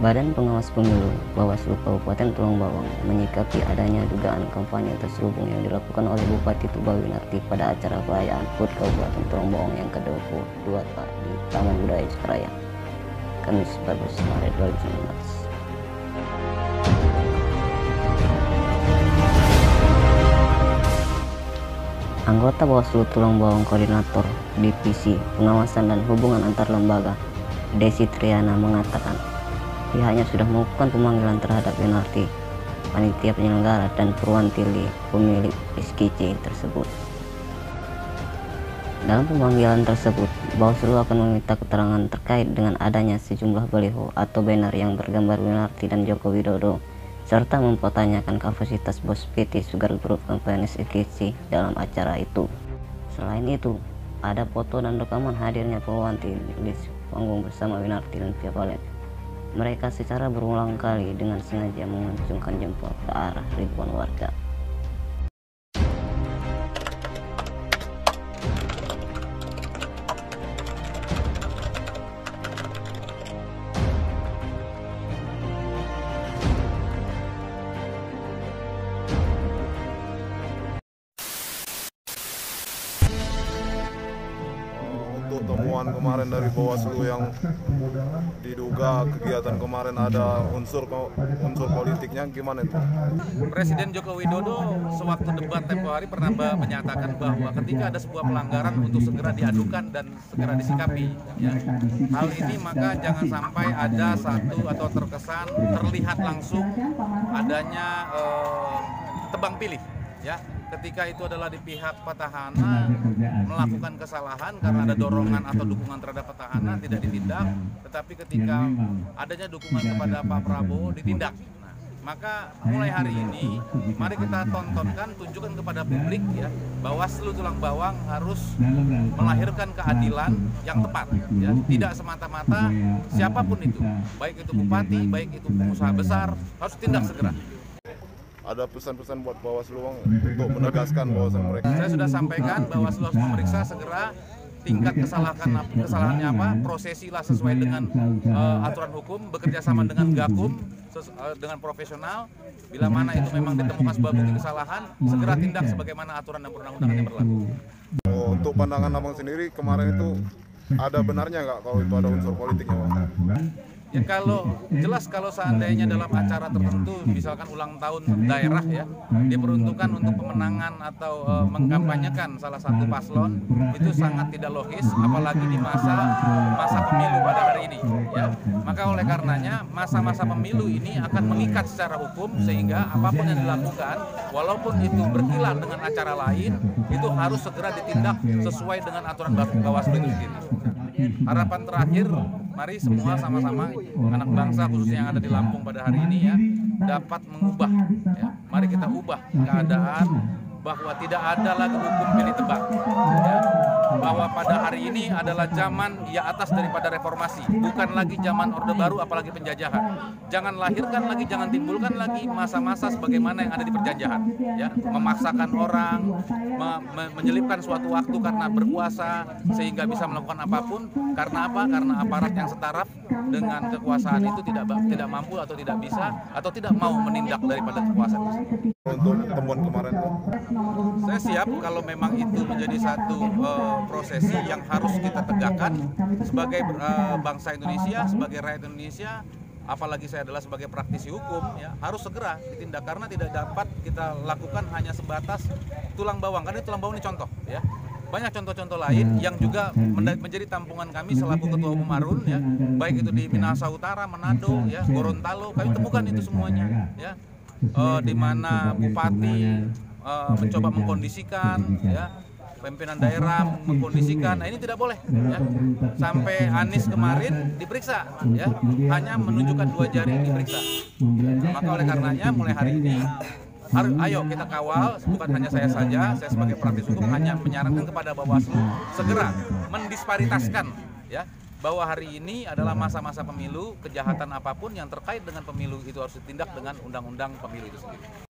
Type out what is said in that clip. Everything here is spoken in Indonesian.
Badan Pengawas Pemilu Bawaslu Kabupaten Tulung Bawang menyikapi adanya dugaan kampanye terselubung yang dilakukan oleh Bupati Tubawinarti pada acara perayaan HUT Kabupaten Tulung Bawang yang ke-22 di Taman Budaya Cikaraya, Kamis 14 Maret 2019. Anggota Bawaslu Tulung Bawang Koordinator Divisi Pengawasan dan Hubungan Antar Lembaga, Desi Triana mengatakan pihaknya sudah melakukan pemanggilan terhadap Winarti, panitia penyelenggara dan Purwantili pemilik SKC tersebut. Dalam pemanggilan tersebut, Bawaslu akan meminta keterangan terkait dengan adanya sejumlah baliho atau banner yang bergambar Winarti dan Joko Widodo, serta mempertanyakan kapasitas bos PT Sugar Group Company SKC dalam acara itu. Selain itu, ada foto dan rekaman hadirnya Purwantili di panggung bersama Winarti dan pihak lain. Mereka secara berulang kali dengan sengaja mengacungkan jempol ke arah ribuan warga. Untuk temuan kemarin dari Bawaslu yang diduga kegiatan kemarin ada unsur politiknya, gimana itu? Presiden Joko Widodo sewaktu debat tempo hari pernah menyatakan bahwa ketika ada sebuah pelanggaran untuk segera diadukan dan segera disikapi. Ya. Hal ini maka jangan sampai ada satu atau terkesan terlihat langsung adanya tebang pilih. Ya, ketika itu adalah di pihak petahana melakukan kesalahan karena ada dorongan atau dukungan terhadap petahana tidak ditindak, tetapi ketika adanya dukungan kepada Pak Prabowo ditindak. Nah, maka mulai hari ini mari kita tontonkan, tunjukkan kepada publik ya, Bawaslu Tulung Bawang harus melahirkan keadilan yang tepat ya, tidak semata-mata siapapun itu, baik itu bupati, baik itu pengusaha besar, harus tindak segera. Ada pesan-pesan buat Bawaslu untuk menegaskan bahwasan mereka. Saya sudah sampaikan Bawaslu harus memeriksa segera tingkat kesalahannya apa, prosesilah sesuai dengan aturan hukum, bekerja sama dengan Gakum dengan profesional. Bila mana itu memang ditemukan sebuah bukti kesalahan, segera tindak sebagaimana aturan dan perundang-undangan yang berlaku. Untuk pandangan abang sendiri kemarin itu ada benarnya nggak kalau itu ada unsur politiknya, Bang? Ya kalau seandainya dalam acara tertentu, misalkan ulang tahun daerah ya, diperuntukkan untuk pemenangan atau mengkampanyekan salah satu paslon, itu sangat tidak logis, apalagi di masa pemilu pada hari ini. Ya, maka oleh karenanya masa-masa pemilu ini akan mengikat secara hukum sehingga apapun yang dilakukan, walaupun itu berkilan dengan acara lain, itu harus segera ditindak sesuai dengan aturan Bawaslu itu sendiri. Harapan terakhir, mari semua sama-sama anak bangsa khususnya yang ada di Lampung pada hari ini ya dapat mengubah ya. Mari kita ubah keadaan bahwa tidak ada lagi hukum pilih tebang ya. Bahwa pada hari ini adalah zaman ya atas daripada reformasi, bukan lagi zaman Orde Baru apalagi penjajahan. Jangan lahirkan lagi, jangan timbulkan lagi masa-masa sebagaimana yang ada di perjanjian ya, memaksakan orang, menyelipkan suatu waktu karena berkuasa sehingga bisa melakukan apapun. Karena apa? Karena aparat yang setaraf dengan kekuasaan itu tidak mampu atau tidak bisa atau tidak mau menindak daripada kekuasaan itu. Untuk temuan kemarin, saya siap kalau memang itu menjadi satu prosesi yang harus kita tegakkan sebagai bangsa Indonesia, sebagai rakyat Indonesia. Apalagi saya adalah sebagai praktisi hukum ya, harus segera ditindak karena tidak dapat kita lakukan hanya sebatas Tulang Bawang, karena Tulang Bawang ini contoh ya. Banyak contoh-contoh lain yang juga menjadi tampungan kami selaku Ketua Umum Arun ya, baik itu di Minahasa Utara, Manado ya, Gorontalo, kami temukan itu semuanya ya. Di mana bupati mencoba mengkondisikan ya, pimpinan daerah mengkondisikan. Nah, ini tidak boleh ya. Sampai Anies kemarin diperiksa ya, hanya menunjukkan 2 jari diperiksa. Maka oleh karenanya mulai hari ini ayo kita kawal, bukan hanya saya saja, saya sebagai praktisi hukum hanya menyarankan kepada Bawaslu segera mendisparitaskan ya, bahwa hari ini adalah masa-masa pemilu, kejahatan apapun yang terkait dengan pemilu itu harus ditindak dengan undang-undang pemilu itu sendiri.